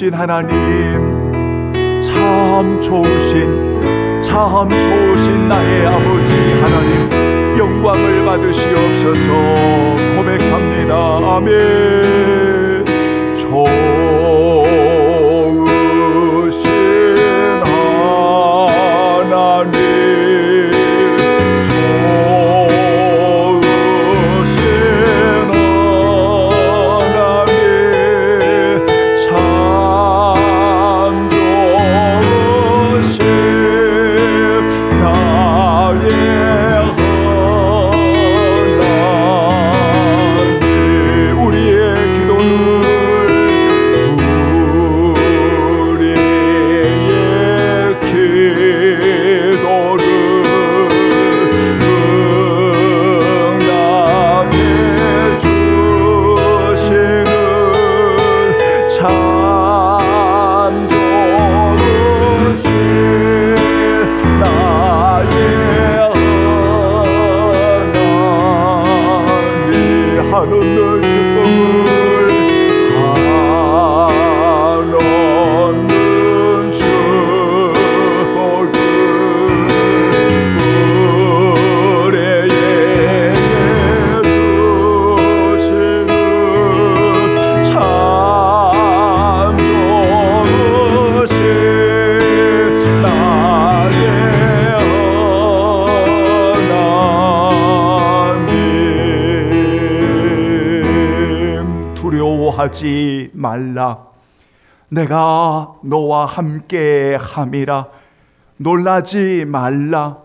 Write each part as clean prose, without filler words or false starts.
주신 하나님, 참 좋으신 나의 아버지 하나님, 영광을 받으시옵소서. 고백합니다. 아멘. 좋으신 하나님, 한없는 축복을, 한없는 축복을 우리에게 주시는 참 좋으신 나의 두려워하지 말라. 내가 너와 함께 함이라. 놀라지 말라.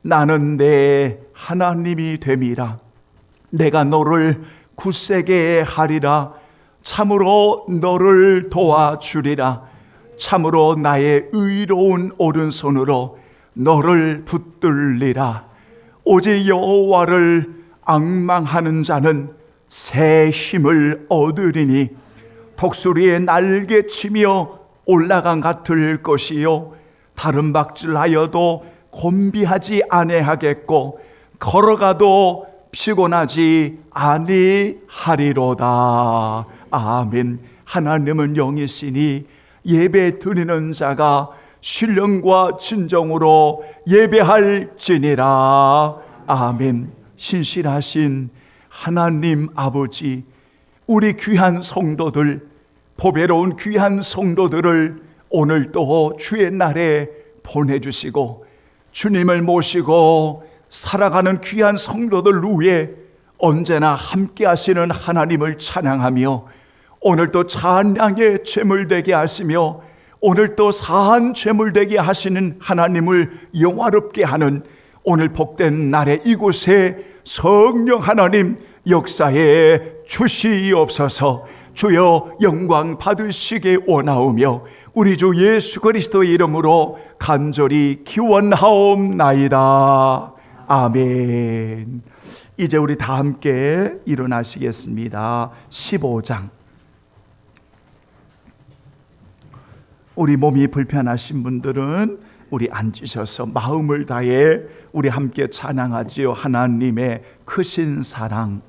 나는 내 하나님이 됨이라. 내가 너를 굳세게 하리라. 참으로 너를 도와주리라. 참으로 나의 의로운 오른손으로 너를 붙들리라. 오직 여호와를 앙망하는 자는 새 힘을 얻으리니 독수리의 날개치며 올라간 같을 것이요 다른 박질하여도 곤비하지 아니하겠고 걸어가도 피곤하지 아니하리로다. 아멘. 하나님은 영이시니 예배 드리는 자가 신령과 진정으로 예배할지니라. 아멘. 신실하신 하나님 아버지, 우리 귀한 성도들, 보배로운 귀한 성도들을 오늘 또 주의 날에 보내주시고 주님을 모시고 살아가는 귀한 성도들 위에 언제나 함께 하시는 하나님을 찬양하며 오늘 또 찬양의 제물되게 하시며 오늘 또 사한 제물되게 하시는 하나님을 영화롭게 하는 오늘 복된 날에 이곳에 성령 하나님 역사에 주시옵소서. 주여 영광 받으시기 원하오며 우리 주 예수 그리스도의 이름으로 간절히 기원하옵나이다. 아멘. 이제 우리 다 함께 일어나시겠습니다. 15장. 우리 몸이 불편하신 분들은 우리 앉으셔서 마음을 다해 우리 함께 찬양하지요. 하나님의 크신 사랑.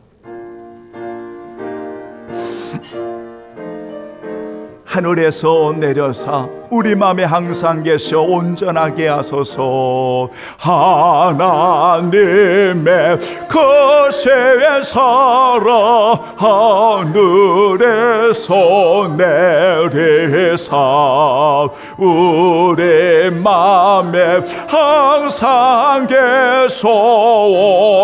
하늘에서 내려사 우리 맘에 항상 계셔 온전하게 하소서. 하나님의 거세의 사랑 하늘에서 내리사 우리 맘에 항상 계셔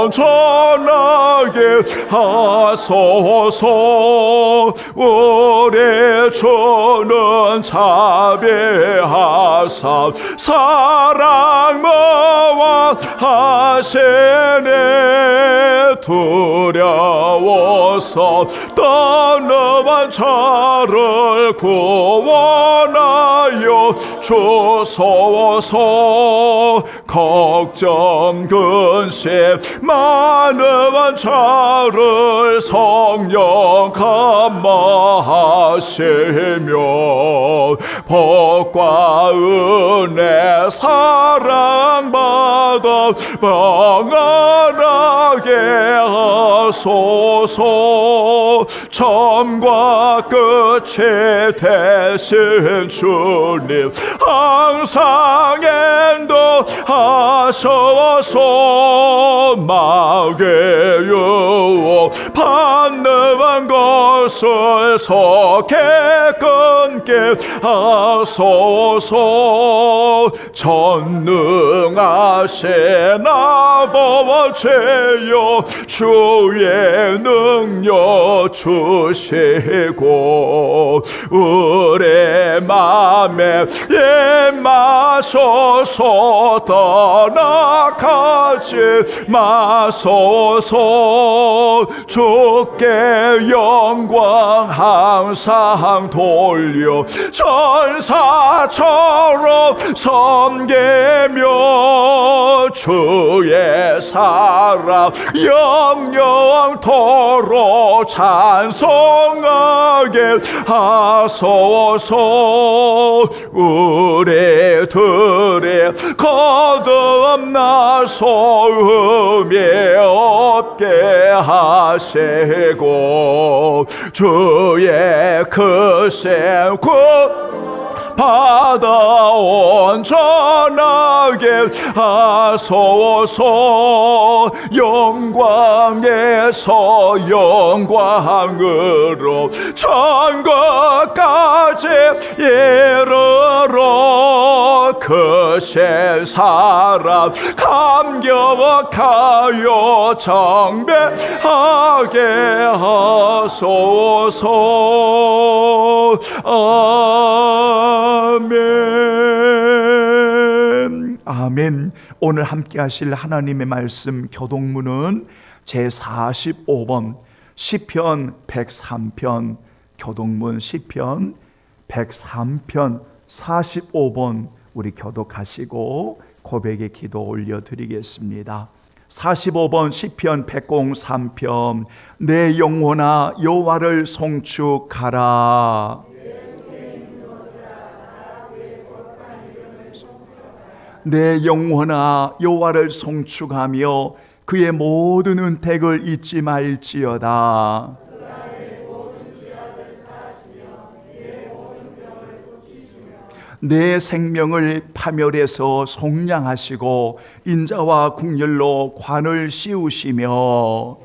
온전하게 하소서. 우리 주는 자비하사 사랑 모아 하시네. 두려워서 떠나간 자를 구원하여 주소서. 걱정 근심 많은 자를 성령 감화하시며 복과 은혜 사랑받아 평안하게 하소서. 처음과 끝이 되신 주님 항상 인도하소서. 마귀의 유혹 받는 것을 속히 끊게 하소서. 전능하신 아버지여 주의 능력 주시고 우리 맘에 임하소서. 떠나가지 마소서. 주께 영광 항상 돌려 천사처럼 섬기며 주의 사랑 영영토록 찬송하게 하소서. 우리들의 거듭나 소음이 없게 하시고 주의 크신 구 받아온 전하게 하소서. 영광에서 영광으로 천국까지 이르러 크신 사랑 감격하여 정배하게 하소서. 아멘. 아멘. 오늘 함께 하실 하나님의 말씀 교독문은 제45번 시편 103편, 교독문 시편 103편 45번 우리 교독하시고 고백의 기도 올려드리겠습니다. 45번 시편 103편. 내 영혼아 여호와를 송축하라. 내 영혼아 여호와를 송축하며 그의 모든 은택을 잊지 말지어다. 내 생명을 파멸해서 속량하시고 인자와 국률로 관을 씌우시며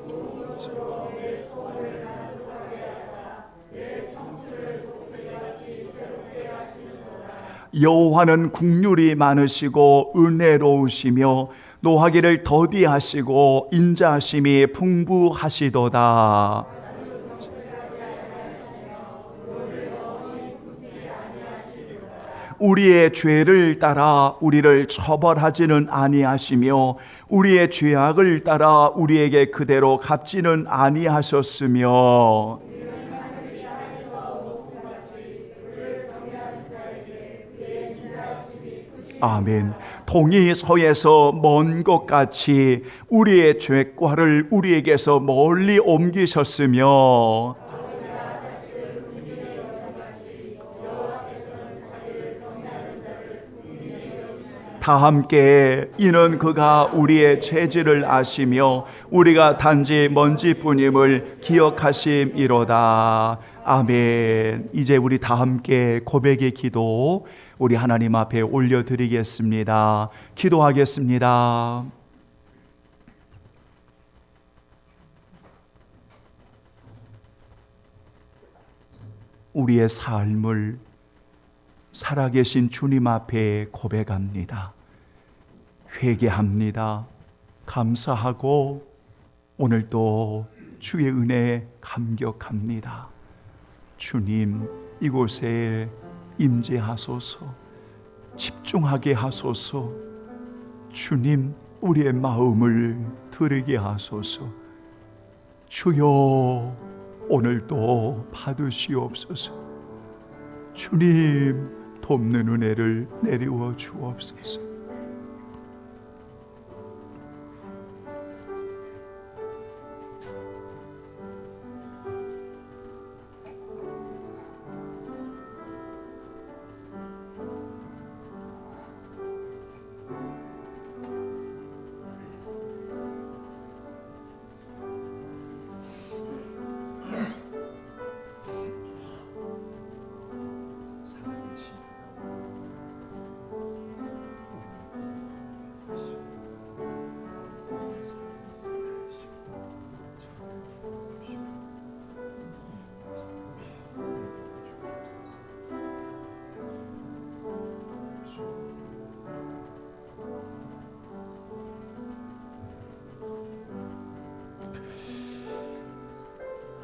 여호와는 국률이 많으시고 은혜로우시며 노하기를 더디하시고 인자하심이 풍부하시도다. 우리의 죄를 따라 우리를 처벌하지는 아니하시며 우리의 죄악을 따라 우리에게 그대로 갚지는 아니하셨으며 아멘. 동이 서에서 먼 것 같이 우리의 죄과를 우리에게서 멀리 옮기셨으며 다 함께 이는 그가 우리의 죄질을 아시며 우리가 단지 먼지뿐임을 기억하심이로다. 아멘. 이제 우리 다 함께 고백의 기도 우리 하나님 앞에 올려드리겠습니다. 기도하겠습니다. 우리의 삶을 살아계신 주님 앞에 고백합니다. 회개합니다. 감사하고 오늘도 주의 은혜에 감격합니다. 주님, 이곳에 임재하소서. 집중하게 하소서. 주님, 우리의 마음을 들게 하소서. 주여, 오늘도 받으시옵소서. 주님, 돕는 은혜를 내리워 주옵소서.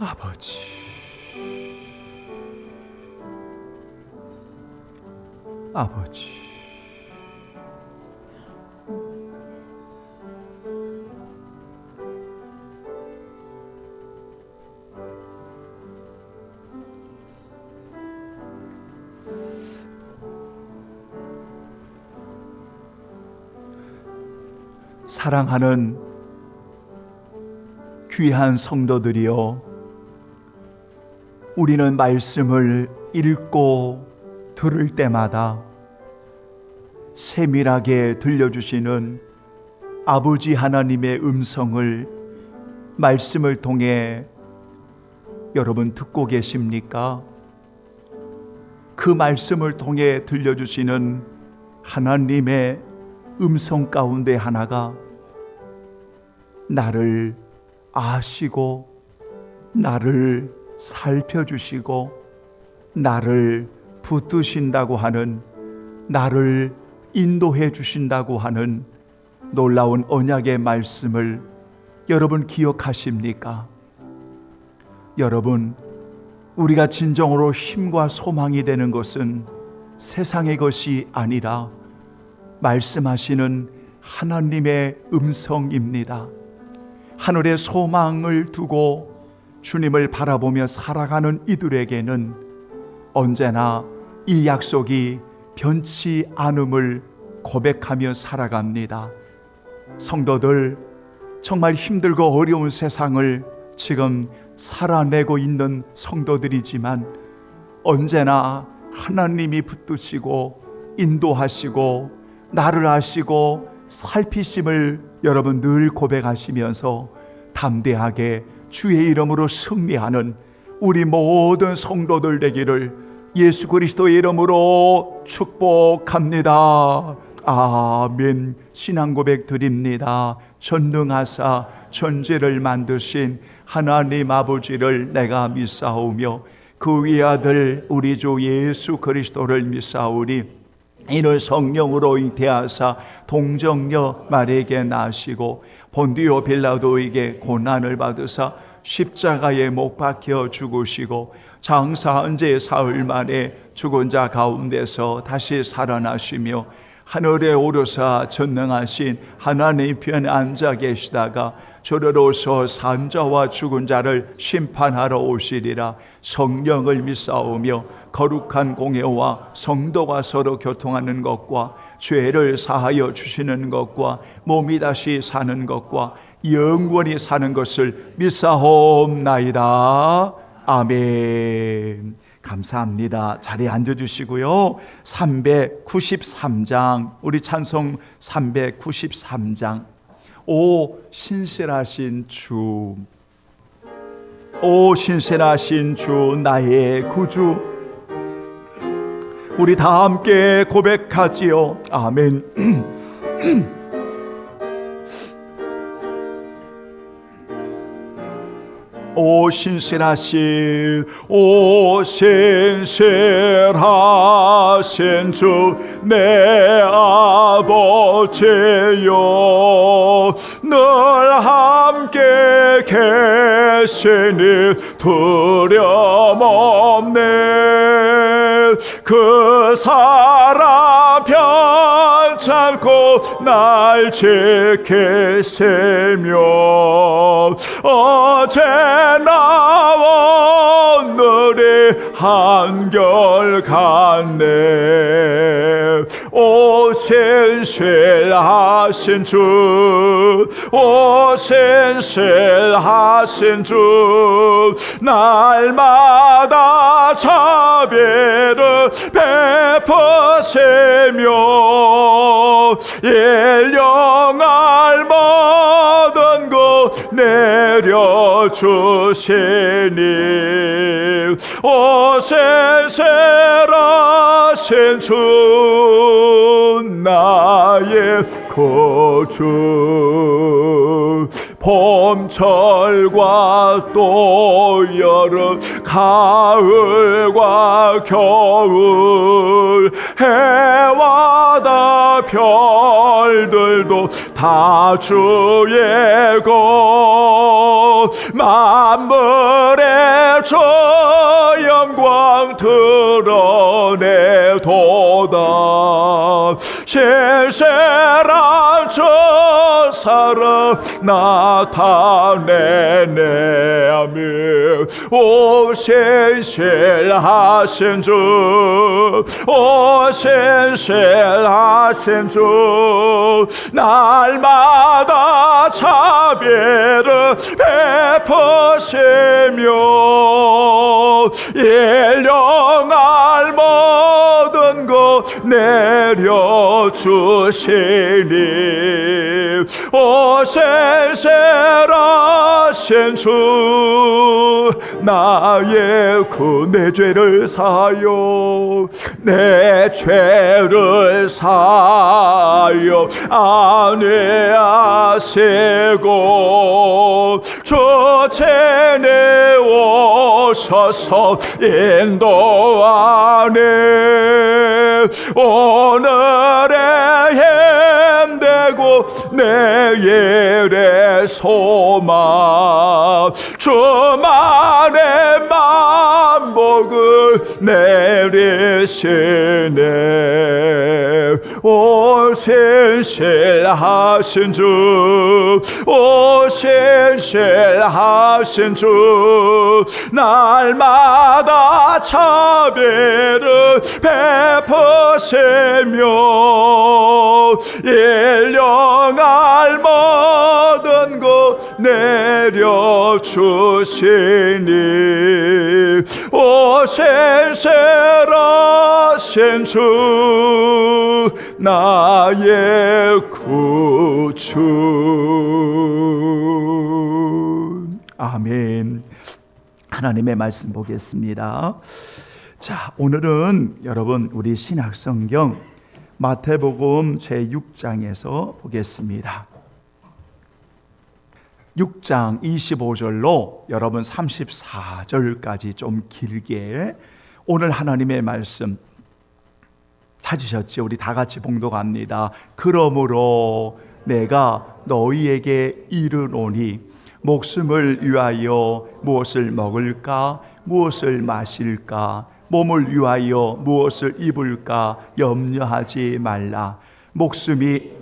아버지, 아버지, 사랑하는 귀한 성도들이여, 우리는 말씀을 읽고 들을 때마다 세밀하게 들려주시는 아버지 하나님의 음성을 말씀을 통해 여러분 듣고 계십니까? 그 말씀을 통해 들려주시는 하나님의 음성 가운데 하나가 나를 아시고 나를 살펴주시고 나를 붙드신다고 하는, 나를 인도해 주신다고 하는 놀라운 언약의 말씀을 여러분 기억하십니까? 여러분, 우리가 진정으로 힘과 소망이 되는 것은 세상의 것이 아니라 말씀하시는 하나님의 음성입니다. 하늘의 소망을 두고 주님을 바라보며 살아가는 이들에게는 언제나 이 약속이 변치 않음을 고백하며 살아갑니다. 성도들, 정말 힘들고 어려운 세상을 지금 살아내고 있는 성도들이지만 언제나 하나님이 붙드시고 인도하시고 나를 아시고 살피심을 여러분 늘 고백하시면서 담대하게 주의 이름으로 승리하는 우리 모든 성도들 되기를 예수 그리스도의 이름으로 축복합니다. 아멘. 신앙 고백 드립니다. 전능하사 천지를 만드신 하나님 아버지를 내가 믿사오며 그 위아들 우리 주 예수 그리스도를 믿사오니 이를 성령으로 잉태하사 동정녀 마리아에게 나시고 본디오 빌라도에게 고난을 받으사 십자가에 못 박혀 죽으시고 장사한 지 사흘 만에 죽은 자 가운데서 다시 살아나시며 하늘에 오르사 전능하신 하나님 편에 앉아 계시다가 저리로서 산자와 죽은 자를 심판하러 오시리라. 성령을 믿사오며 거룩한 공예와 성도가 서로 교통하는 것과 죄를 사하여 주시는 것과 몸이 다시 사는 것과 영원히 사는 것을 믿사옵나이다. 아멘. 감사합니다. 자리에 앉아주시고요. 393장, 우리 찬송 393장. 오 신실하신 주, 오 신실하신 주 나의 구주, 우리 다 함께 고백하지요. 아멘. 오 신실하신, 오 신실하신 주 내 아버지여, 늘 함께 계시니 두려움 없네. 그 사랑 편찮고 날 지키시며 어제 나와 오늘이 한결같네. 오 신실하신 주, 오 신실하신 주, 날마다 자비를 베푸시며 일용할 모든 것 내려주시니 오 신실하신 주 나의 구주, 봄철과 또 여름, 가을과 겨울, 해와 다 별들도 다 주의 것, 만물의 저 영광 드러내도다. 신실한 저 사랑 나타내네. 아멘. 오 신실하신 주, 오 신실하신 주, 날마다 자비를 베푸시며 일용할 모든 것 내려주시니, 오 신실하신 주, 나의 그 내 죄를 사요, 내 죄를 사요 안위하시고 주 전에 오셔서 인도하네. 오늘의 힘되고 내일의 소망, 주만의 만복을 내리시네. 오 신실하신 주, 오 신실하신 주, 날마다 자비를 베푸시며 일용할 모든 것 내려주시니, 오 신실하신 주, 나의 구주. 아멘. 하나님의 말씀 보겠습니다. 자, 오늘은 여러분 우리 신약성경 마태복음 제6장에서 보겠습니다. 6장 25절로 여러분 34절까지 좀 길게 오늘 하나님의 말씀 찾으셨죠? 우리 다 같이 봉독합니다. 그러므로 내가 너희에게 이르노니 목숨을 위하여 무엇을 먹을까, 무엇을 마실까, 몸을 위하여 무엇을 입을까 염려하지 말라. 목숨이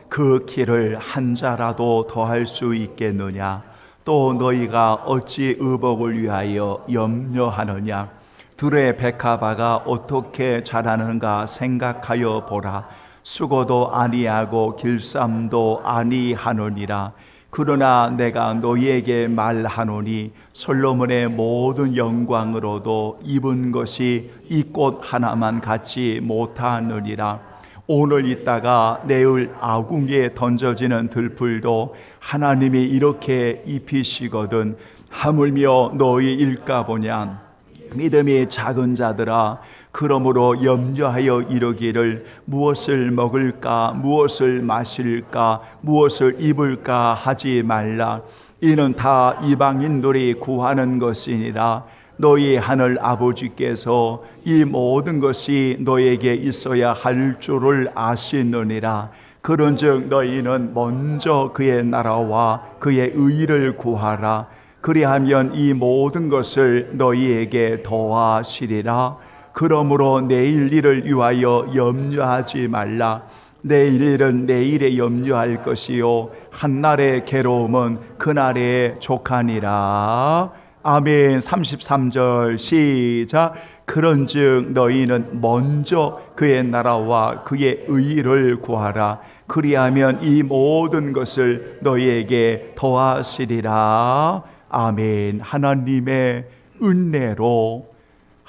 그 길을 한 자라도 더할 수 있겠느냐? 또 너희가 어찌 의복을 위하여 염려하느냐? 들의 백합화가 어떻게 자라는가 생각하여 보라. 수고도 아니하고 길쌈도 아니하느니라. 그러나 내가 너희에게 말하노니 솔로몬의 모든 영광으로도 입은 것이 이 꽃 하나만 갖지 못하느니라. 오늘 있다가 내일 아궁이에 던져지는 들풀도 하나님이 이렇게 입히시거든 하물며 너희 일까보냐. 믿음이 작은 자들아, 그러므로 염려하여 이르기를 무엇을 먹을까, 무엇을 마실까, 무엇을 입을까 하지 말라. 이는 다 이방인들이 구하는 것이니라. 너희 하늘 아버지께서 이 모든 것이 너에게 있어야 할 줄을 아시느니라. 그런즉 너희는 먼저 그의 나라와 그의 의를 구하라. 그리하면 이 모든 것을 너희에게 더하시리라. 그러므로 내일 일을 위하여 염려하지 말라. 내일 일은 내일에 염려할 것이요 한날의 괴로움은 그날에 족하니라. 아멘. 33절 시작. 그런즉 너희는 먼저 그의 나라와 그의 의를 구하라. 그리하면 이 모든 것을 너희에게 더하시리라. 아멘. 하나님의 은혜로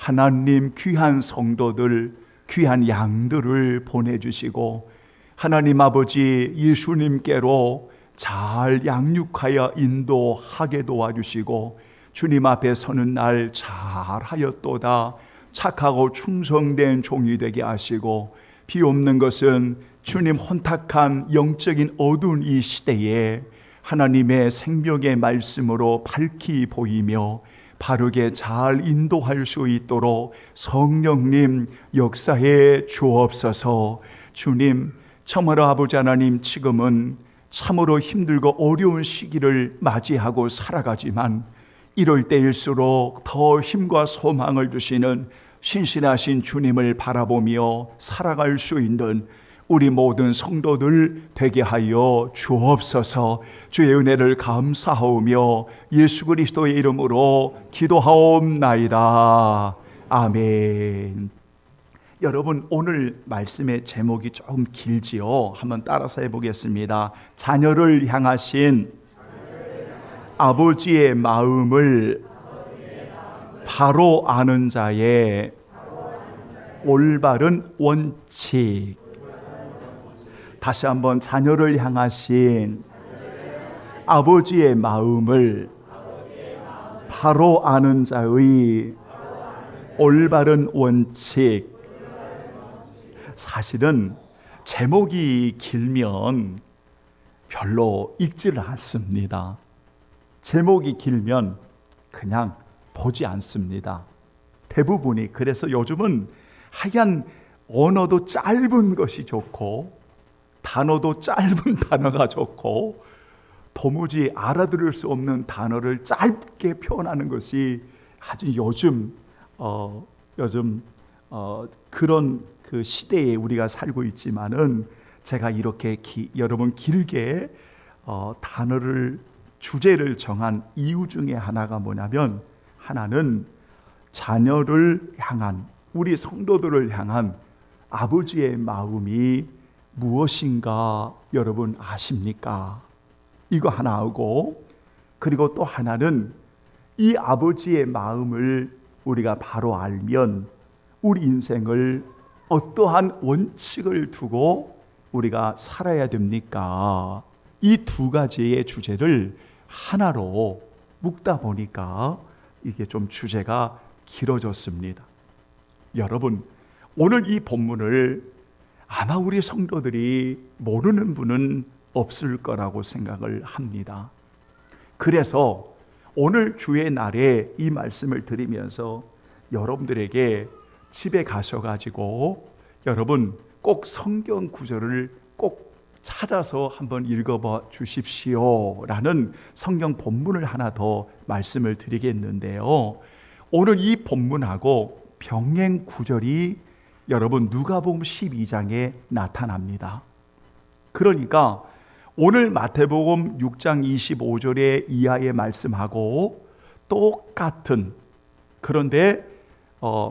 하나님 귀한 성도들, 귀한 양들을 보내주시고 하나님 아버지 예수님께로 잘 양육하여 인도하게 도와주시고 주님 앞에 서는 날 잘하였도다 착하고 충성된 종이 되게 하시고 비옵는 것은 주님 혼탁한 영적인 어두운 이 시대에 하나님의 생명의 말씀으로 밝히 보이며 바르게 잘 인도할 수 있도록 성령님 역사해 주옵소서. 주님, 참으로 아버지 하나님, 지금은 참으로 힘들고 어려운 시기를 맞이하고 살아가지만 이럴 때일수록 더 힘과 소망을 주시는 신실하신 주님을 바라보며 살아갈 수 있는 우리 모든 성도들 되게 하여 주옵소서. 주의 은혜를 감사하오며 예수 그리스도의 이름으로 기도하옵나이다. 아멘. 여러분, 오늘 말씀의 제목이 조금 길지요? 한번 따라서 해보겠습니다. 자녀를 향하신 아버지의 마음을 바로 아는 자의 올바른 원칙. 다시 한번, 자녀를 향하신 아버지의 마음을 바로 아는 자의 올바른 원칙. 사실은 제목이 길면 별로 읽지를 않습니다. 제목이 길면 그냥 보지 않습니다. 대부분이. 그래서 요즘은 하얀 언어도 짧은 것이 좋고 단어도 짧은 단어가 좋고 도무지 알아들을 수 없는 단어를 짧게 표현하는 것이 아주 요즘 그런 그 시대에 우리가 살고 있지만은 제가 이렇게 여러분 길게 단어를 주제를 정한 이유 중에 하나가 뭐냐면, 하나는 자녀를 향한, 우리 성도들을 향한 아버지의 마음이 무엇인가 여러분 아십니까? 이거 하나 하고, 그리고 또 하나는 이 아버지의 마음을 우리가 바로 알면 우리 인생을 어떠한 원칙을 두고 우리가 살아야 됩니까? 이 두 가지의 주제를 하나로 묶다 보니까 이게 좀 주제가 길어졌습니다. 여러분, 오늘 이 본문을 아마 우리 성도들이 모르는 분은 없을 거라고 생각을 합니다. 그래서 오늘 주의 날에 이 말씀을 드리면서 여러분들에게 집에 가셔가지고 여러분 꼭 성경 구절을 꼭 찾아서 한번 읽어봐 주십시오 라는 성경 본문을 하나 더 말씀을 드리겠는데요, 오늘 이 본문하고 병행 구절이 여러분 누가복음 12장에 나타납니다. 그러니까 오늘 마태복음 6장 25절의 이하의 말씀하고 똑같은, 그런데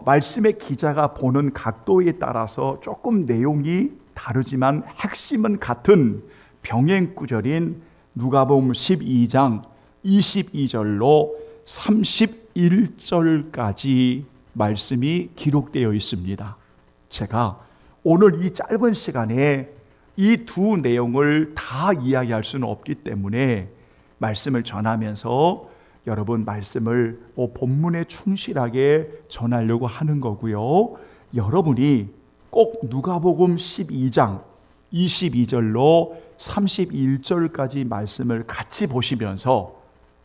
말씀의 기자가 보는 각도에 따라서 조금 내용이 다르지만 핵심은 같은 병행 구절인 누가복음 12장 22절로 31절까지 말씀이 기록되어 있습니다. 제가 오늘 이 짧은 시간에 이 두 내용을 다 이야기할 수는 없기 때문에 말씀을 전하면서 여러분 말씀을 본문에 충실하게 전하려고 하는 거고요. 여러분이 꼭 누가복음 12장 22절로 31절까지 말씀을 같이 보시면서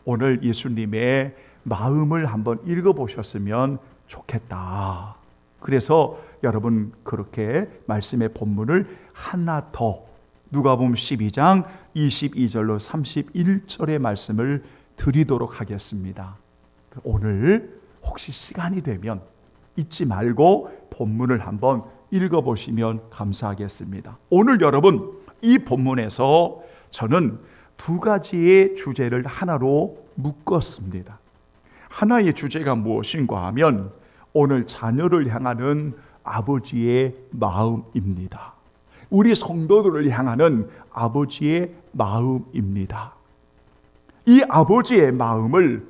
오늘 예수님의 마음을 한번 읽어보셨으면 좋겠다. 그래서 여러분 그렇게 말씀의 본문을 하나 더 누가복음 12장 22절로 31절의 말씀을 드리도록 하겠습니다. 오늘 혹시 시간이 되면 잊지 말고 본문을 한번 읽어보시면 감사하겠습니다. 오늘 여러분 이 본문에서 저는 두 가지의 주제를 하나로 묶었습니다. 하나의 주제가 무엇인가 하면 오늘 자녀를 향하는 아버지의 마음입니다. 우리 성도들을 향하는 아버지의 마음입니다. 이 아버지의 마음을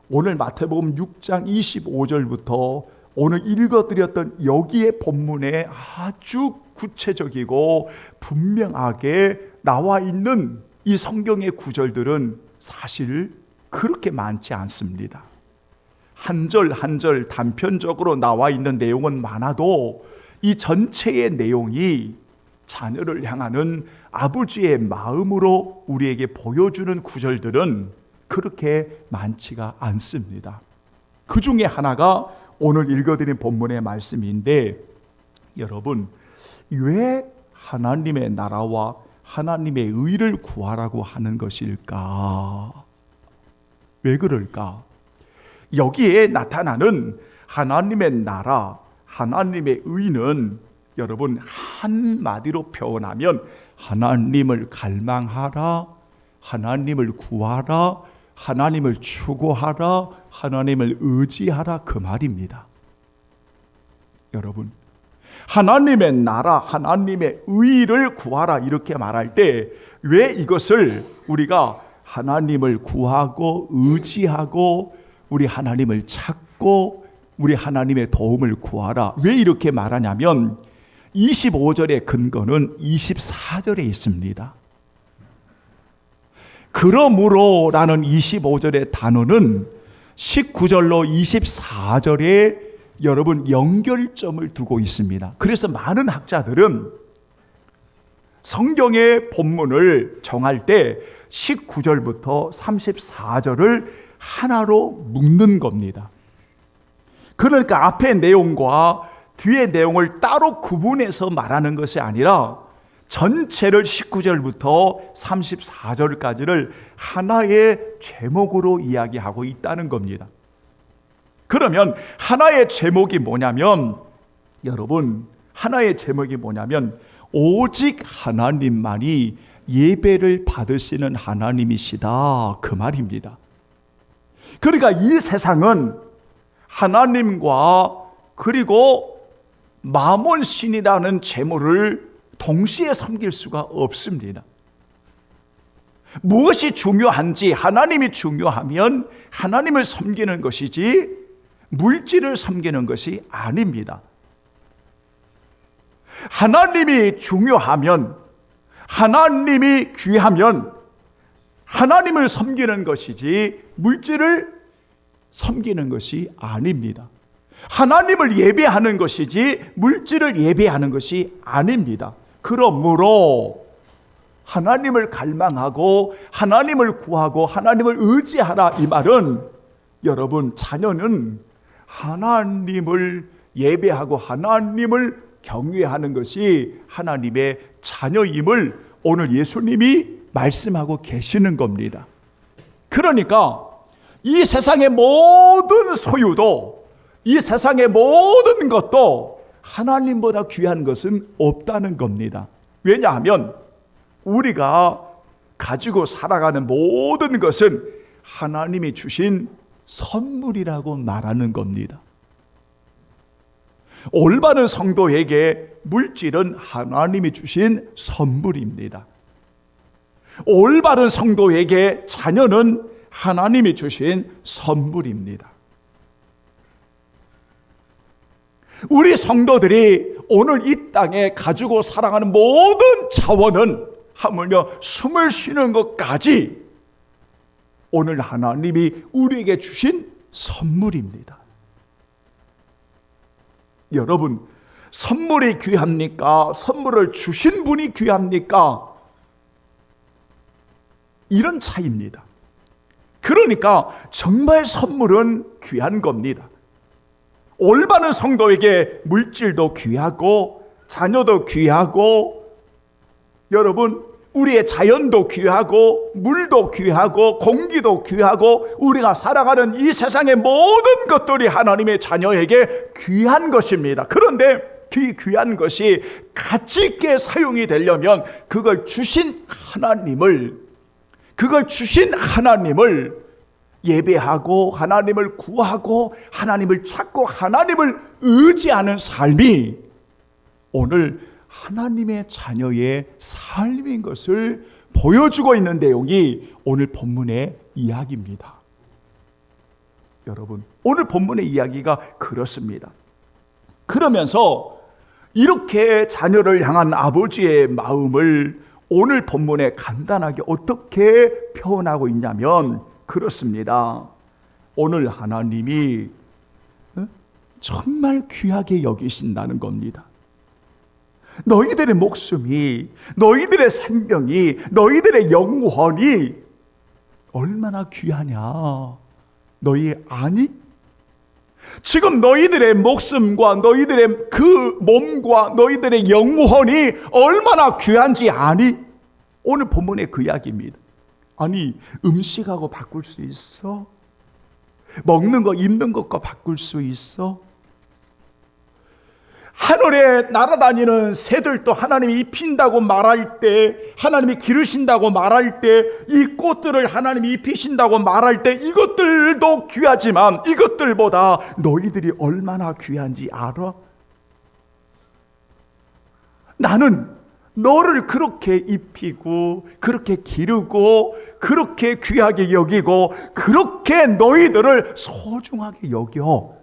오늘 마태복음 6장 25절부터 오늘 읽어드렸던 여기에 본문에 아주 구체적이고 분명하게 나와 있는 이 성경의 구절들은 사실 그렇게 많지 않습니다. 한 절 한 절 단편적으로 나와 있는 내용은 많아도 이 전체의 내용이 자녀를 향하는 아버지의 마음으로 우리에게 보여주는 구절들은 그렇게 많지가 않습니다. 그 중에 하나가 오늘 읽어드린 본문의 말씀인데, 여러분, 왜 하나님의 나라와 하나님의 의를 구하라고 하는 것일까? 왜 그럴까? 여기에 나타나는 하나님의 나라, 하나님의 의는 여러분 한마디로 표현하면 하나님을 갈망하라, 하나님을 구하라, 하나님을 추구하라, 하나님을 의지하라, 그 말입니다. 여러분, 하나님의 나라, 하나님의 의를 구하라 이렇게 말할 때 왜 이것을 우리가 하나님을 구하고 의지하고 우리 하나님을 찾고 우리 하나님의 도움을 구하라, 왜 이렇게 말하냐면 25절의 근거는 24절에 있습니다. 그러므로 라는 25절의 단어는 19절로 24절에 여러분 연결점을 두고 있습니다. 그래서 많은 학자들은 성경의 본문을 정할 때 19절부터 34절을 하나로 묶는 겁니다. 그러니까 앞의 내용과 뒤의 내용을 따로 구분해서 말하는 것이 아니라 전체를 19절부터 34절까지를 하나의 제목으로 이야기하고 있다는 겁니다. 그러면 하나의 제목이 뭐냐면, 여러분, 하나의 제목이 뭐냐면 오직 하나님만이 예배를 받으시는 하나님이시다, 그 말입니다. 그러니까 이 세상은 하나님과 그리고 마몬신이라는 재물을 동시에 섬길 수가 없습니다. 무엇이 중요한지, 하나님이 중요하면 하나님을 섬기는 것이지 물질을 섬기는 것이 아닙니다. 하나님이 중요하면, 하나님이 귀하면 하나님을 섬기는 것이지 물질을 섬기는 것이 아닙니다. 하나님을 예배하는 것이지 물질을 예배하는 것이 아닙니다. 그러므로 하나님을 갈망하고 하나님을 구하고 하나님을 의지하라, 이 말은 여러분, 자녀는 하나님을 예배하고 하나님을 경외하는 것이 하나님의 자녀임을 오늘 예수님이 말씀하고 계시는 겁니다. 그러니까 이 세상의 모든 소유도, 이 세상의 모든 것도 하나님보다 귀한 것은 없다는 겁니다. 왜냐하면 우리가 가지고 살아가는 모든 것은 하나님이 주신 선물이라고 말하는 겁니다. 올바른 성도에게 물질은 하나님이 주신 선물입니다. 올바른 성도에게 자녀는 하나님이 주신 선물입니다. 우리 성도들이 오늘 이 땅에 가지고 살아가는 모든 자원은 하물며 숨을 쉬는 것까지 오늘 하나님이 우리에게 주신 선물입니다. 여러분, 선물이 귀합니까? 선물을 주신 분이 귀합니까? 이런 차이입니다. 그러니까 정말 선물은 귀한 겁니다. 올바른 성도에게 물질도 귀하고 자녀도 귀하고, 여러분, 우리의 자연도 귀하고 물도 귀하고 공기도 귀하고 우리가 살아가는 이 세상의 모든 것들이 하나님의 자녀에게 귀한 것입니다. 그런데 그 귀한 것이 가치 있게 사용이 되려면 그걸 주신 하나님을 예배하고 하나님을 구하고 하나님을 찾고 하나님을 의지하는 삶이 오늘 하나님의 자녀의 삶인 것을 보여주고 있는 내용이 오늘 본문의 이야기입니다. 여러분, 오늘 본문의 이야기가 그렇습니다. 그러면서 이렇게 자녀를 향한 아버지의 마음을 오늘 본문에 간단하게 어떻게 표현하고 있냐면 그렇습니다. 오늘 하나님이 정말 귀하게 여기신다는 겁니다. 너희들의 목숨이, 너희들의 생명이, 너희들의 영혼이 얼마나 귀하냐 너희 아니? 지금 너희들의 목숨과 너희들의 그 몸과 너희들의 영혼이 얼마나 귀한지 아니? 오늘 본문의 그 이야기입니다. 아니, 음식하고 바꿀 수 있어? 먹는 거, 입는 것과 바꿀 수 있어? 하늘에 날아다니는 새들도 하나님이 입힌다고 말할 때, 하나님이 기르신다고 말할 때, 이 꽃들을 하나님이 입히신다고 말할 때 이것들도 귀하지만 이것들보다 너희들이 얼마나 귀한지 알아? 나는 너를 그렇게 입히고 그렇게 기르고 그렇게 귀하게 여기고 그렇게 너희들을 소중하게 여겨.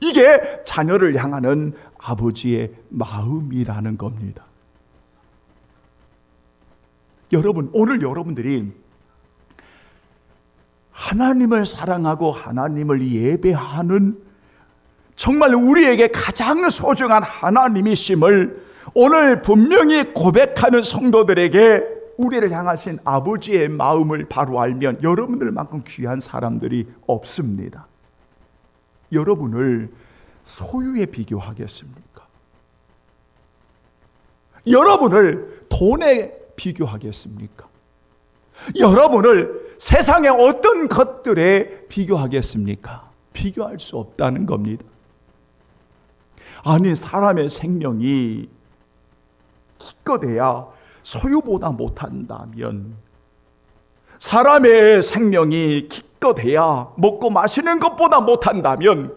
이게 자녀를 향하는 아버지의 마음이라는 겁니다. 여러분, 오늘 여러분들이 하나님을 사랑하고 하나님을 예배하는 정말 우리에게 가장 소중한 하나님이심을 오늘 분명히 고백하는 성도들에게 우리를 향하신 아버지의 마음을 바로 알면 여러분들만큼 귀한 사람들이 없습니다. 여러분을 소유에 비교하겠습니까? 여러분을 돈에 비교하겠습니까? 여러분을 세상의 어떤 것들에 비교하겠습니까? 비교할 수 없다는 겁니다. 아니, 사람의 생명이 기껏해야 소유보다 못한다면, 사람의 생명이 기껏해야 먹고 마시는 것보다 못한다면,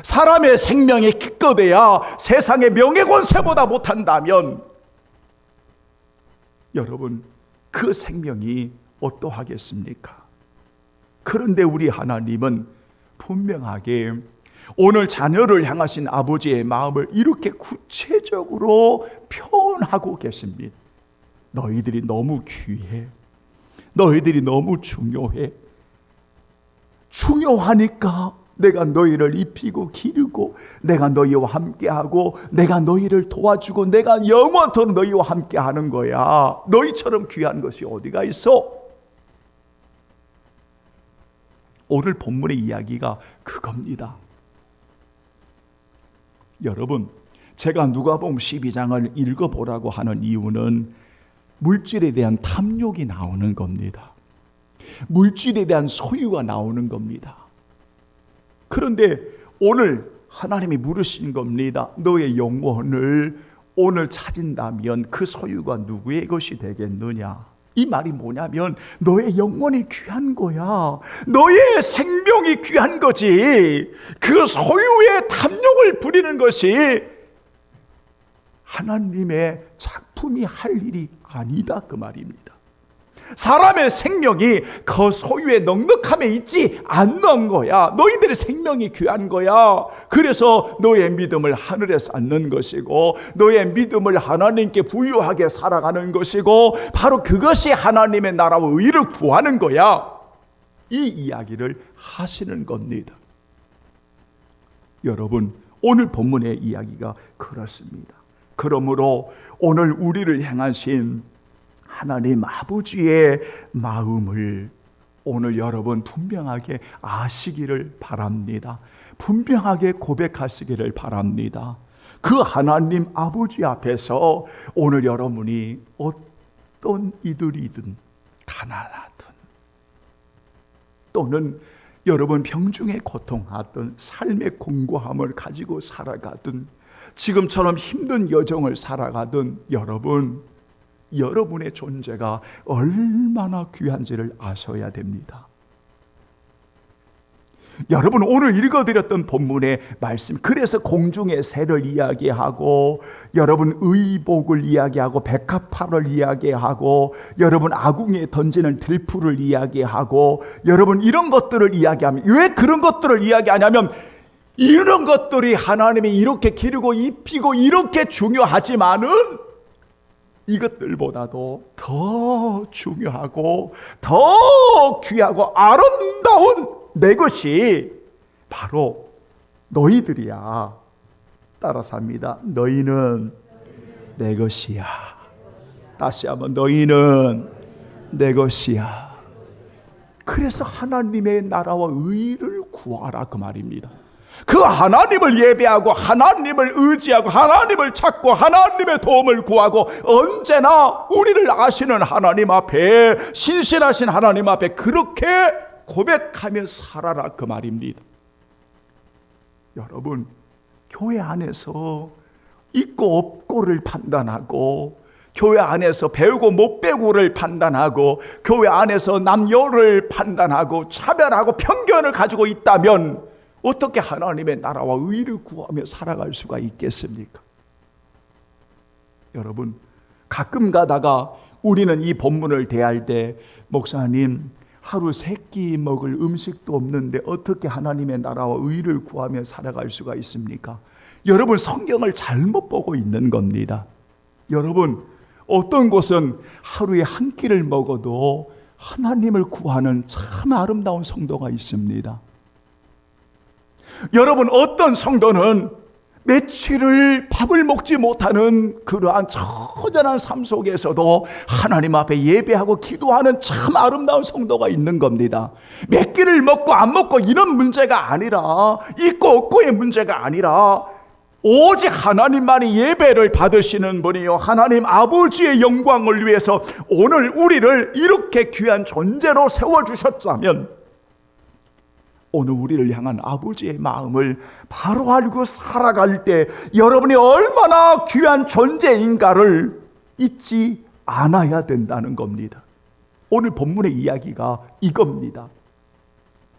사람의 생명이 기껏해야 세상의 명예권세보다 못한다면, 여러분, 그 생명이 어떠하겠습니까? 그런데 우리 하나님은 분명하게 오늘 자녀를 향하신 아버지의 마음을 이렇게 구체적으로 표현하고 계십니다. 너희들이 너무 귀해. 너희들이 너무 중요해. 중요하니까 내가 너희를 입히고 기르고 내가 너희와 함께하고 내가 너희를 도와주고 내가 영원토록 너희와 함께하는 거야. 너희처럼 귀한 것이 어디가 있어? 오늘 본문의 이야기가 그겁니다. 여러분, 제가 누가복음 12장을 읽어보라고 하는 이유는 물질에 대한 탐욕이 나오는 겁니다. 물질에 대한 소유가 나오는 겁니다. 그런데 오늘 하나님이 물으신 겁니다. 너의 영혼을 오늘 찾은다면 그 소유가 누구의 것이 되겠느냐? 이 말이 뭐냐면 너의 영혼이 귀한 거야. 너의 생명이 귀한 거지. 그 소유의 탐욕을 부리는 것이 하나님의 작품이 할 일이 아니다, 그 말입니다. 사람의 생명이 그 소유의 넉넉함에 있지 않는 거야. 너희들의 생명이 귀한 거야. 그래서 너의 믿음을 하늘에 쌓는 것이고 너의 믿음을 하나님께 부유하게 살아가는 것이고 바로 그것이 하나님의 나라와 의를 구하는 거야. 이 이야기를 하시는 겁니다. 여러분, 오늘 본문의 이야기가 그렇습니다. 그러므로 오늘 우리를 향하신 하나님 아버지의 마음을 오늘 여러분 분명하게 아시기를 바랍니다. 분명하게 고백하시기를 바랍니다. 그 하나님 아버지 앞에서 오늘 여러분이 어떤 이들이든 가난하든 또는 여러분 병중에 고통하든 삶의 공고함을 가지고 살아가든 지금처럼 힘든 여정을 살아가든 여러분의 존재가 얼마나 귀한지를 아셔야 됩니다. 여러분, 오늘 읽어드렸던 본문의 말씀, 그래서 공중의 새를 이야기하고 여러분 의복을 이야기하고 백합화를 이야기하고 여러분 아궁이에 던지는 들풀을 이야기하고 여러분 이런 것들을 이야기하면, 왜 그런 것들을 이야기하냐면 이런 것들이 하나님이 이렇게 기르고 입히고 이렇게 중요하지만은 이것들보다도 더 중요하고 더 귀하고 아름다운 내 것이 바로 너희들이야. 따라서 합니다. 너희는 내 것이야. 다시 한번, 너희는 내 것이야. 그래서 하나님의 나라와 의를 구하라, 그 말입니다. 그 하나님을 예배하고 하나님을 의지하고 하나님을 찾고 하나님의 도움을 구하고 언제나 우리를 아시는 하나님 앞에, 신실하신 하나님 앞에 그렇게 고백하며 살아라, 그 말입니다. 여러분, 교회 안에서 있고 없고를 판단하고, 교회 안에서 배우고 못 배우고를 판단하고, 교회 안에서 남녀를 판단하고 차별하고 편견을 가지고 있다면 어떻게 하나님의 나라와 의를 구하며 살아갈 수가 있겠습니까? 여러분, 가끔 가다가 우리는 이 본문을 대할 때, 목사님, 하루 3끼 먹을 음식도 없는데 어떻게 하나님의 나라와 의를 구하며 살아갈 수가 있습니까? 여러분, 성경을 잘못 보고 있는 겁니다. 여러분, 어떤 곳은 하루에 한 끼를 먹어도 하나님을 구하는 참 아름다운 성도가 있습니다. 여러분, 어떤 성도는 며칠을 밥을 먹지 못하는 그러한 처절한 삶 속에서도 하나님 앞에 예배하고 기도하는 참 아름다운 성도가 있는 겁니다. 몇 끼를 먹고 안 먹고 이런 문제가 아니라, 있고 없고의 문제가 아니라, 오직 하나님만이 예배를 받으시는 분이요, 하나님 아버지의 영광을 위해서 오늘 우리를 이렇게 귀한 존재로 세워주셨다면 오늘 우리를 향한 아버지의 마음을 바로 알고 살아갈 때 여러분이 얼마나 귀한 존재인가를 잊지 않아야 된다는 겁니다. 오늘 본문의 이야기가 이겁니다.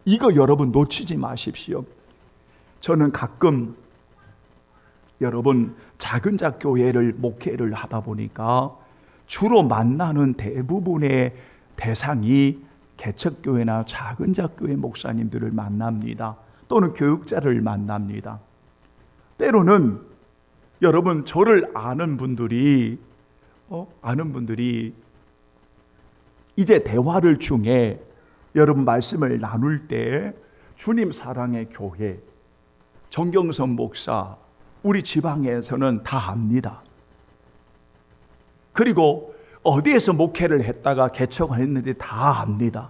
이거 여러분 놓치지 마십시오. 저는 가끔 여러분 작은 자 교회를 목회를 하다 보니까 주로 만나는 대부분의 대상이 개척교회나 작은 자 교회 목사님들을 만납니다. 또는 교육자를 만납니다. 때로는 여러분, 저를 아는 분들이 이제 대화를 중에 여러분 말씀을 나눌 때 주님 사랑의 교회, 정경선 목사, 우리 지방에서는 다 압니다. 그리고 어디에서 목회를 했다가 개척을 했는지 다 압니다.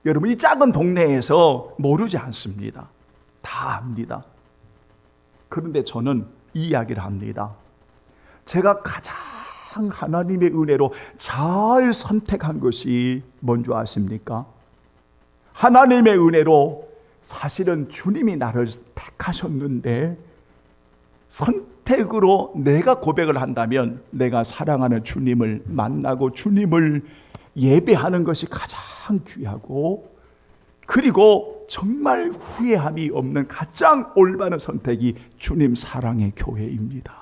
여러분, 이 작은 동네에서 모르지 않습니다. 다 압니다. 그런데 저는 이 이야기를 합니다. 제가 가장 하나님의 은혜로 잘 선택한 것이 뭔지 아십니까? 하나님의 은혜로 사실은 주님이 나를 택하셨는데, 선택으로 내가 고백을 한다면 내가 사랑하는 주님을 만나고 주님을 예배하는 것이 가장 귀하고, 그리고 정말 후회함이 없는 가장 올바른 선택이 주님 사랑의 교회입니다.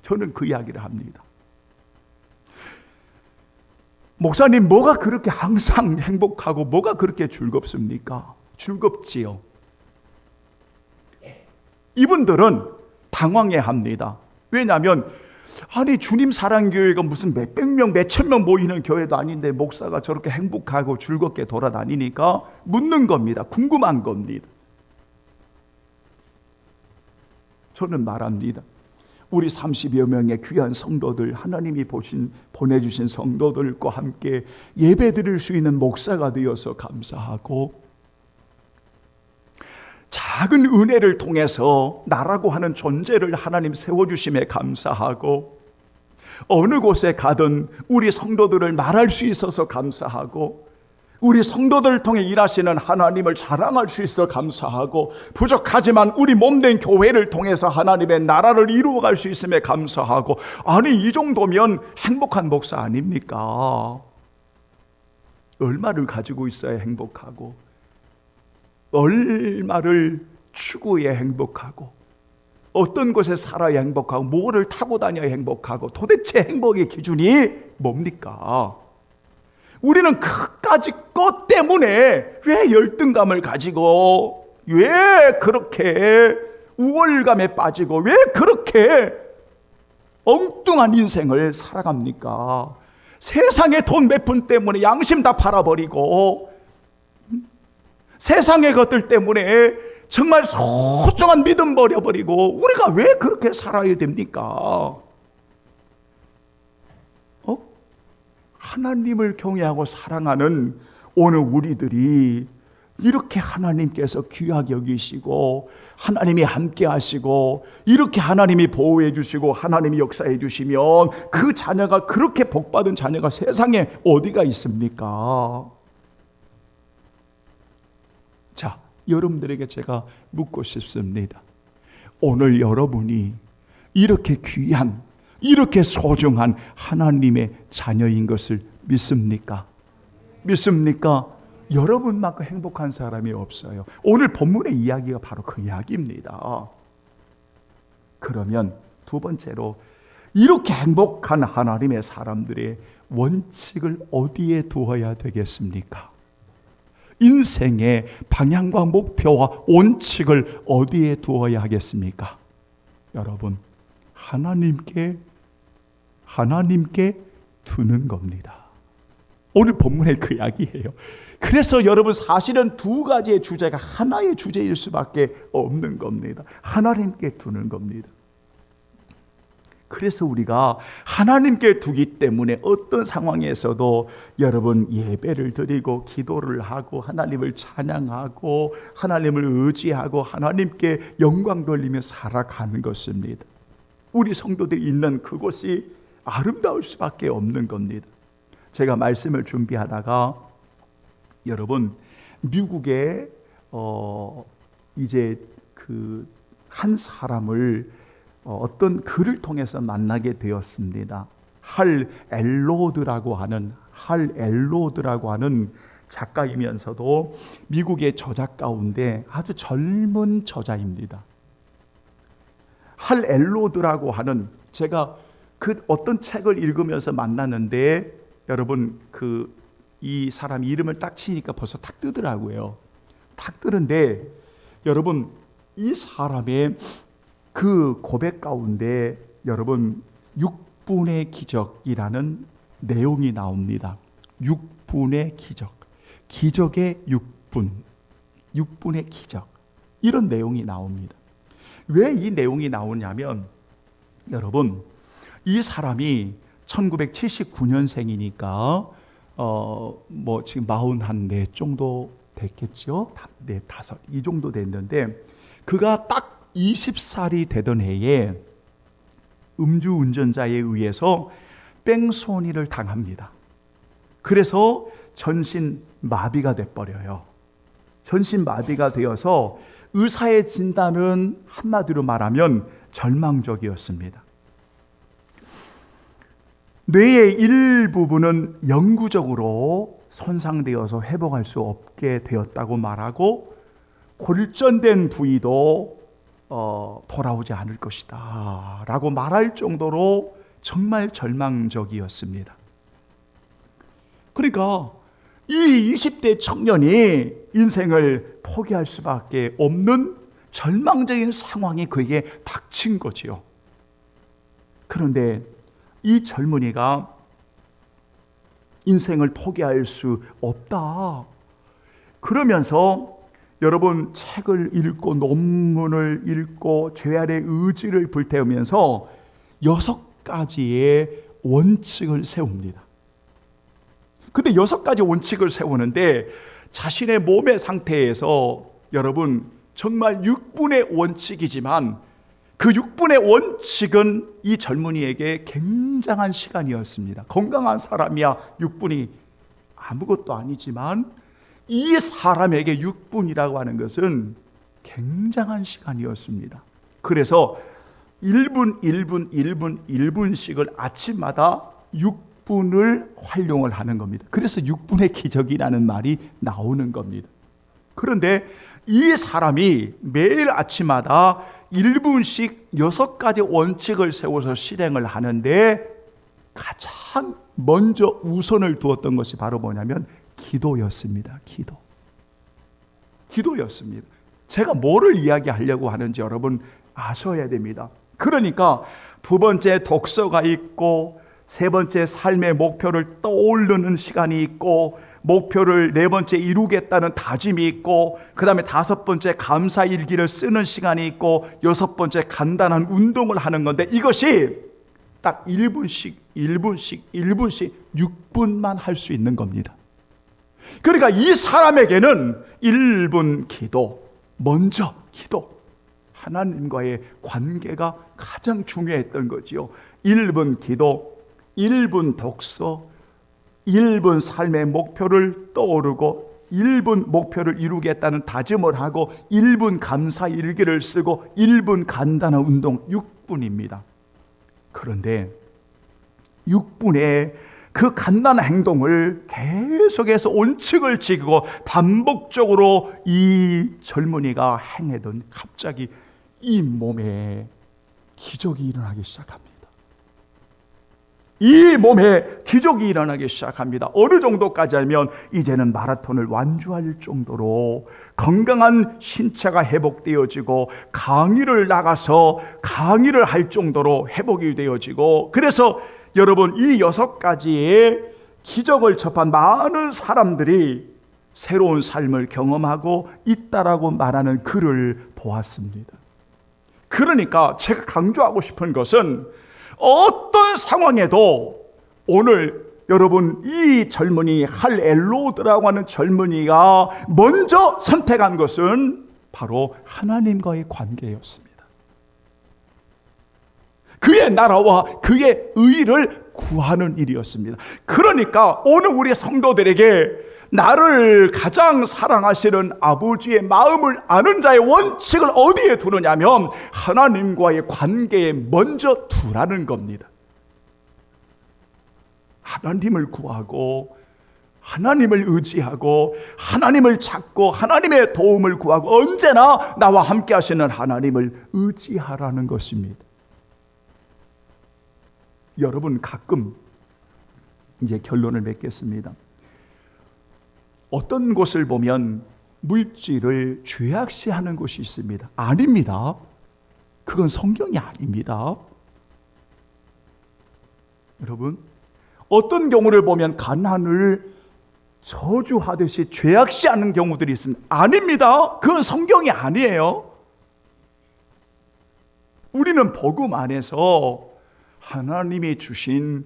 저는 그 이야기를 합니다. 목사님, 뭐가 그렇게 항상 행복하고 뭐가 그렇게 즐겁습니까? 즐겁지요. 이분들은 당황해합니다. 왜냐하면 아니, 주님 사랑교회가 무슨 몇백 명, 몇천 명 모이는 교회도 아닌데 목사가 저렇게 행복하고 즐겁게 돌아다니니까 묻는 겁니다. 궁금한 겁니다. 저는 말합니다. 우리 30여 명의 귀한 성도들, 하나님이 보내주신 성도들과 함께 예배 드릴 수 있는 목사가 되어서 감사하고, 작은 은혜를 통해서 나라고 하는 존재를 하나님 세워주심에 감사하고, 어느 곳에 가든 우리 성도들을 말할 수 있어서 감사하고, 우리 성도들을 통해 일하시는 하나님을 자랑할 수 있어 감사하고, 부족하지만 우리 몸된 교회를 통해서 하나님의 나라를 이루어갈 수 있음에 감사하고, 아니, 이 정도면 행복한 목사 아닙니까? 얼마를 가지고 있어야 행복하고, 얼마를 추구해야 행복하고, 어떤 곳에 살아야 행복하고, 뭐를 타고 다녀야 행복하고, 도대체 행복의 기준이 뭡니까? 우리는 그까짓 것 때문에 왜 열등감을 가지고 왜 그렇게 우월감에 빠지고 왜 그렇게 엉뚱한 인생을 살아갑니까? 세상의 돈 몇 푼 때문에 양심 다 팔아버리고 세상의 것들 때문에 정말 소중한 믿음 버려버리고 우리가 왜 그렇게 살아야 됩니까? 하나님을 경외하고 사랑하는 오늘 우리들이 이렇게 하나님께서 귀하게 여기시고 하나님이 함께 하시고 이렇게 하나님이 보호해 주시고 하나님이 역사해 주시면 그 자녀가 그렇게 복받은 자녀가 세상에 어디가 있습니까? 자, 여러분들에게 제가 묻고 싶습니다. 오늘 여러분이 이렇게 귀한, 이렇게 소중한 하나님의 자녀인 것을 믿습니까? 믿습니까? 여러분만큼 행복한 사람이 없어요. 오늘 본문의 이야기가 바로 그 이야기입니다. 그러면 두 번째로 이렇게 행복한 하나님의 사람들의 원칙을 어디에 두어야 되겠습니까? 인생의 방향과 목표와 원칙을 어디에 두어야 하겠습니까? 여러분, 하나님께 두는 겁니다. 오늘 본문의 그 이야기예요. 그래서 여러분 사실은 두 가지의 주제가 하나의 주제일 수밖에 없는 겁니다. 하나님께 두는 겁니다. 그래서 우리가 하나님께 두기 때문에 어떤 상황에서도 여러분 예배를 드리고 기도를 하고 하나님을 찬양하고 하나님을 의지하고 하나님께 영광 돌리며 살아가는 것입니다. 우리 성도들이 있는 그곳이 아름다울 수밖에 없는 겁니다. 제가 말씀을 준비하다가 여러분 미국에 이제 그 한 사람을 어떤 글을 통해서 만나게 되었습니다. 할 엘로드라고 하는 작가이면서도 미국의 저자 가운데 아주 젊은 저자입니다. 할 엘로드라고 하는, 제가 그 어떤 책을 읽으면서 만났는데 여러분 이 사람 이름을 딱 치니까 벌써 탁 뜨더라고요. 탁 뜨는데 여러분 이 사람의 그 고백 가운데 여러분 6분의 기적이라는 내용이 나옵니다. 6분의 기적, 기적의 6분의 기적, 이런 내용이 나옵니다. 왜 이 내용이 나오냐면 여러분 이 사람이 1979년생이니까 뭐 지금 44 정도 됐겠죠? 4, 5 이 정도 됐는데 그가 딱 20살이 되던 해에 음주운전자에 의해서 뺑소니를 당합니다. 그래서 전신마비가 돼버려요. 전신마비가 되어서 의사의 진단은 한마디로 말하면 절망적이었습니다. 뇌의 일부분은 영구적으로 손상되어서 회복할 수 없게 되었다고 말하고 골전된 부위도 돌아오지 않을 것이다 라고 말할 정도로 정말 절망적이었습니다. 그러니까 이 20대 청년이 인생을 포기할 수밖에 없는 절망적인 상황이 그에게 닥친 거지요. 그런데 이 젊은이가 인생을 포기할 수 없다 그러면서 여러분 책을 읽고 논문을 읽고 죄아래 의지를 불태우면서 6가지의 원칙을 세웁니다. 근데 6가지 원칙을 세우는데 자신의 몸의 상태에서 여러분 정말 6분의 원칙이지만 그 6분의 원칙은 이 젊은이에게 굉장한 시간이었습니다. 건강한 사람이야 6분이 아무것도 아니지만 이 사람에게 6분이라고 하는 것은 굉장한 시간이었습니다. 그래서 1분씩을 아침마다 6분을 활용을 하는 겁니다. 그래서 6분의 기적이라는 말이 나오는 겁니다. 그런데 이 사람이 매일 아침마다 1분씩 6가지 원칙을 세워서 실행을 하는데 가장 먼저 우선을 두었던 것이 바로 뭐냐면 기도였습니다. 기도였습니다. 제가 뭐를 이야기하려고 하는지 여러분 아셔야 됩니다. 그러니까 두 번째 독서가 있고, 세 번째 삶의 목표를 떠오르는 시간이 있고, 목표를 네 번째 이루겠다는 다짐이 있고, 그 다음에 다섯 번째 감사일기를 쓰는 시간이 있고, 여섯 번째 간단한 운동을 하는 건데, 이것이 딱 1분씩 6분만 할 수 있는 겁니다. 그러니까 이 사람에게는 1분 기도, 먼저 기도, 하나님과의 관계가 가장 중요했던 거지요. 1분 기도, 1분 독서, 1분 삶의 목표를 떠오르고, 1분 목표를 이루겠다는 다짐을 하고, 1분 감사 일기를 쓰고, 1분 간단한 운동, 6분입니다. 그런데 6분의 그 간단한 행동을 계속해서 원칙을 지키고 반복적으로 이 젊은이가 행하던, 갑자기 이 몸에 기적이 일어나기 시작합니다. 이 몸에 기적이 일어나기 시작합니다. 어느 정도까지 하면 이제는 마라톤을 완주할 정도로 건강한 신체가 회복되어지고, 강의를 나가서 강의를 할 정도로 회복이 되어지고, 그래서 여러분, 이 6가지의 기적을 접한 많은 사람들이 새로운 삶을 경험하고 있다라고 말하는 글을 보았습니다. 그러니까 제가 강조하고 싶은 것은, 어떤 상황에도 오늘 여러분, 이 젊은이 할엘로드라고 하는 젊은이가 먼저 선택한 것은 바로 하나님과의 관계였습니다. 그의 나라와 그의 의를 구하는 일이었습니다. 그러니까 오늘 우리 성도들에게 나를 가장 사랑하시는 아버지의 마음을 아는 자의 원칙을 어디에 두느냐면 하나님과의 관계에 먼저 두라는 겁니다. 하나님을 구하고, 하나님을 의지하고, 하나님을 찾고, 하나님의 도움을 구하고, 언제나 나와 함께 하시는 하나님을 의지하라는 것입니다. 여러분, 가끔 이제 결론을 맺겠습니다. 어떤 곳을 보면 물질을 죄악시하는 곳이 있습니다. 아닙니다. 그건 성경이 아닙니다. 여러분, 어떤 경우를 보면 가난을 저주하듯이 죄악시하는 경우들이 있습니다. 아닙니다. 그건 성경이 아니에요. 우리는 복음 안에서 하나님이 주신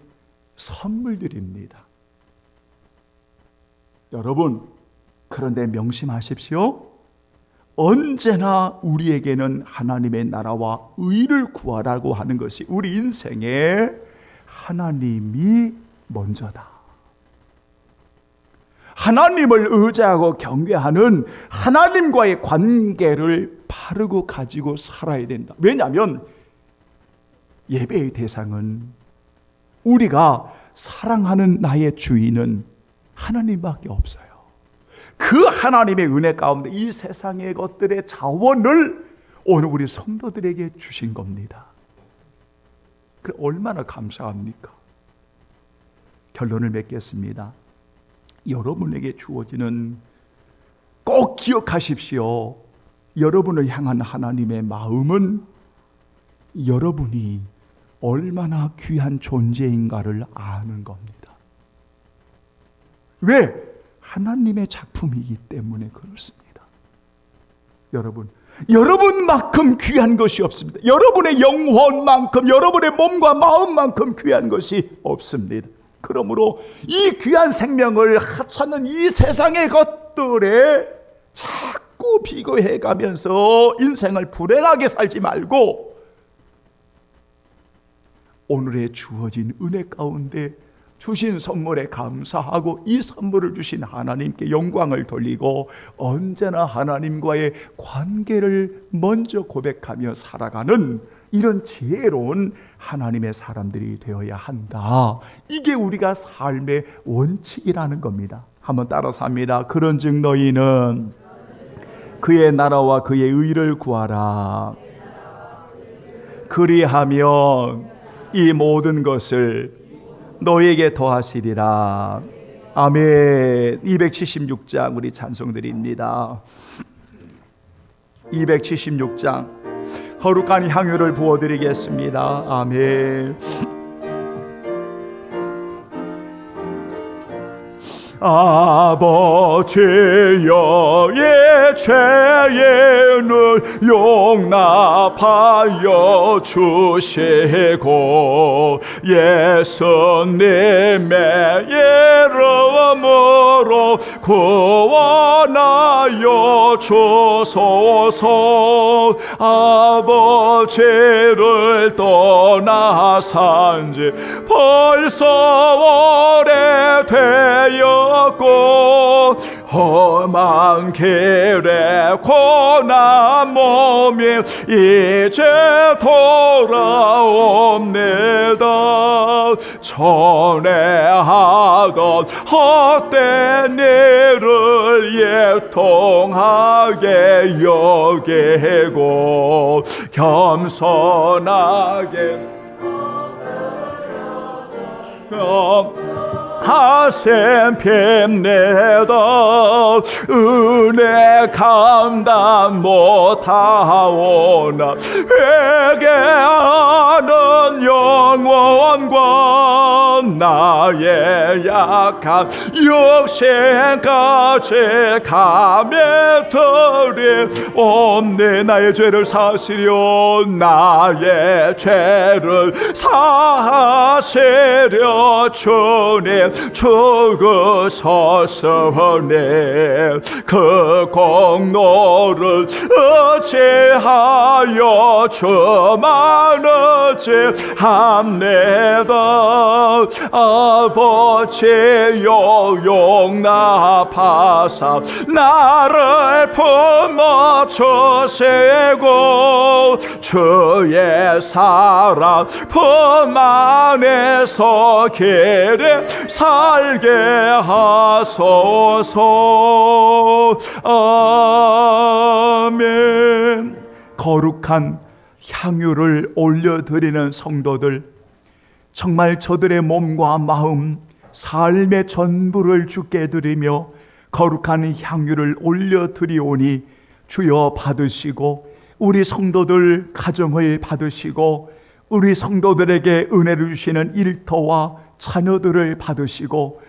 선물들입니다. 여러분, 그런데 명심하십시오. 언제나 우리에게는 하나님의 나라와 의를 구하라고 하는 것이 우리 인생에 하나님이 먼저다. 하나님을 의지하고 경외하는 하나님과의 관계를 바르고 가지고 살아야 된다. 왜냐하면 예배의 대상은, 우리가 사랑하는 나의 주인은 하나님밖에 없어요. 그 하나님의 은혜 가운데 이 세상의 것들의 자원을 오늘 우리 성도들에게 주신 겁니다. 그 얼마나 감사합니까? 결론을 맺겠습니다. 여러분에게 주어지는, 꼭 기억하십시오. 여러분을 향한 하나님의 마음은 여러분이 얼마나 귀한 존재인가를 아는 겁니다. 왜? 하나님의 작품이기 때문에 그렇습니다. 여러분만큼 귀한 것이 없습니다. 여러분의 영혼만큼, 여러분의 몸과 마음만큼 귀한 것이 없습니다. 그러므로 이 귀한 생명을 하찮은 이 세상의 것들에 자꾸 비교해 가면서 인생을 불행하게 살지 말고, 오늘에 주어진 은혜 가운데 주신 선물에 감사하고, 이 선물을 주신 하나님께 영광을 돌리고, 언제나 하나님과의 관계를 먼저 고백하며 살아가는 이런 지혜로운 하나님의 사람들이 되어야 한다. 이게 우리가 삶의 원칙이라는 겁니다. 한번 따라서 합니다. 그런즉 너희는 그의 나라와 그의 의를 구하라. 그리하면 이 모든 것을 너희에게 더하시리라. 아멘. 276장 우리 찬송드립니다. 276장 거룩한 향유를 부어드리겠습니다. 아멘. 아버지여, 이 죄인을 용납하여 주시고 예수님의 이름으로 구원하여 주소서. 아버지를 떠나 산지 벌써 오래되어 험한 길에 고난 몸이 이제 돌아옵니다. 전에 하던 헛된 일을 애통하게 여기고 겸손하게 하셈 핍니다. 은혜 감당 못하오나 회개하는 영혼과 나의 약한 육신까지 감에 들이옵네. 나의 죄를 사하시려, 나의 죄를 사하시려 주님 죽으소서네. 그 공로를 어찌하여 주만 어찌합니다. 아버지여, 용납하사 나를 품어 주시고 주의 사랑 품 안에서 길에 살게 하소서. 아멘. 거룩한 향유를 올려드리는 성도들, 정말 저들의 몸과 마음, 삶의 전부를 주께 드리며 거룩한 향유를 올려드리오니 주여 받으시고, 우리 성도들 가정을 받으시고, 우리 성도들에게 은혜를 주시는 일터와 자녀들을 받으시고,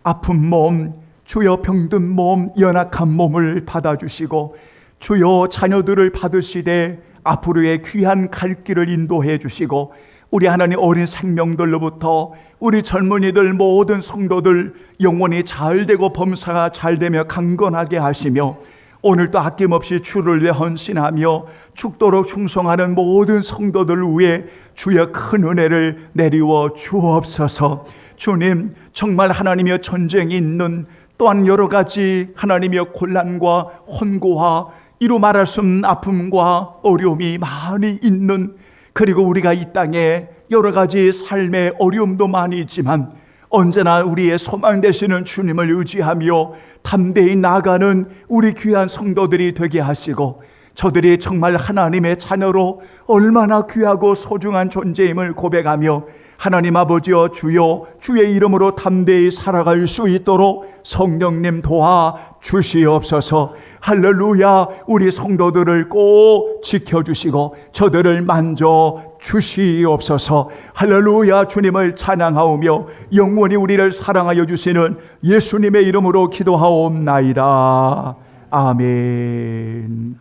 아픈 몸, 주여 병든 몸, 연약한 몸을 받아주시고, 주여 자녀들을 받으시되 앞으로의 귀한 갈 길을 인도해 주시고, 우리 하나님 어린 생명들로부터 우리 젊은이들 모든 성도들 영혼이 잘되고 범사가 잘되며 강건하게 하시며, 오늘도 아낌없이 주를 위해 헌신하며 죽도록 충성하는 모든 성도들 위해 주여 큰 은혜를 내리워 주옵소서. 주님, 정말 하나님의 전쟁이 있는, 또한 여러 가지 하나님의 곤란과 혼고와 이루 말할 수 없는 아픔과 어려움이 많이 있는, 그리고 우리가 이 땅에 여러 가지 삶의 어려움도 많이 있지만 언제나 우리의 소망 되시는 주님을 의지하며 담대히 나아가는 우리 귀한 성도들이 되게 하시고, 저들이 정말 하나님의 자녀로 얼마나 귀하고 소중한 존재임을 고백하며 하나님 아버지여 주여 주의 이름으로 담대히 살아갈 수 있도록 성령님 도와 주시옵소서. 할렐루야. 우리 성도들을 꼭 지켜주시고 저들을 만져 주시옵소서. 할렐루야. 주님을 찬양하오며 영원히 우리를 사랑하여 주시는 예수님의 이름으로 기도하옵나이다. 아멘.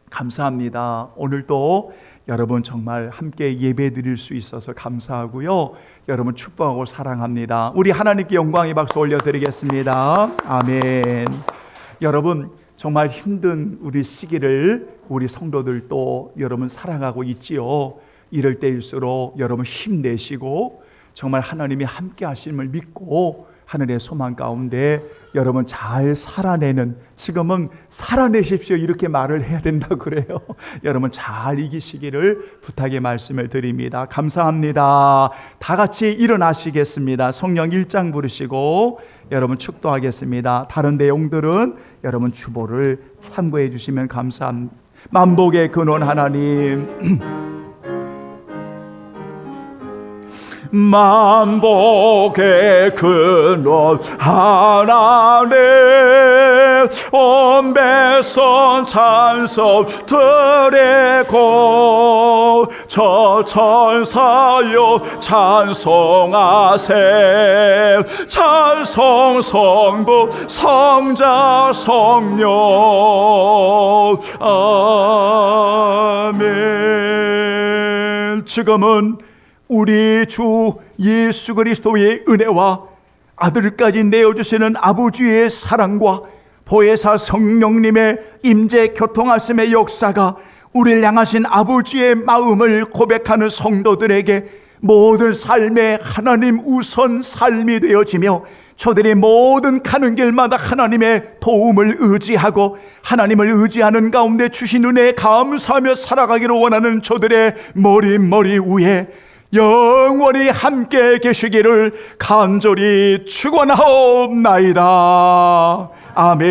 감사합니다. 오늘도 여러분 정말 함께 예배 드릴 수 있어서 감사하고요. 여러분 축복하고 사랑합니다. 우리 하나님께 영광의 박수 올려드리겠습니다. 아멘. 여러분 정말 힘든 우리 시기를 우리 성도들도 여러분 사랑하고 있지요. 이럴 때일수록 여러분 힘내시고 정말 하나님이 함께 하심을 믿고 하늘의 소망 가운데 여러분 잘 살아내는, 지금은 살아내십시오 이렇게 말을 해야 된다고 그래요. 여러분 잘 이기시기를 부탁의 말씀을 드립니다. 감사합니다. 다 같이 일어나시겠습니다. 성령 1장 부르시고 여러분 축도하겠습니다. 다른 내용들은 여러분 주보를 참고해 주시면 감사합니다. 만복의 근원 하나님, 만복의 근원 하나님 온 백성 찬송 드리고 저 천사여 찬송하세 찬송 성부 성자 성령 아멘. 지금은 우리 주 예수 그리스도의 은혜와 아들까지 내어주시는 아버지의 사랑과 보혜사 성령님의 임재 교통하심의 역사가 우리를 향하신 아버지의 마음을 고백하는 성도들에게 모든 삶의 하나님 우선 삶이 되어지며 저들이 모든 가는 길마다 하나님의 도움을 의지하고 하나님을 의지하는 가운데 주신 은혜에 감사하며 살아가기를 원하는 저들의 머리 위에 영원히 함께 계시기를 간절히 축원하옵나이다. 아멘.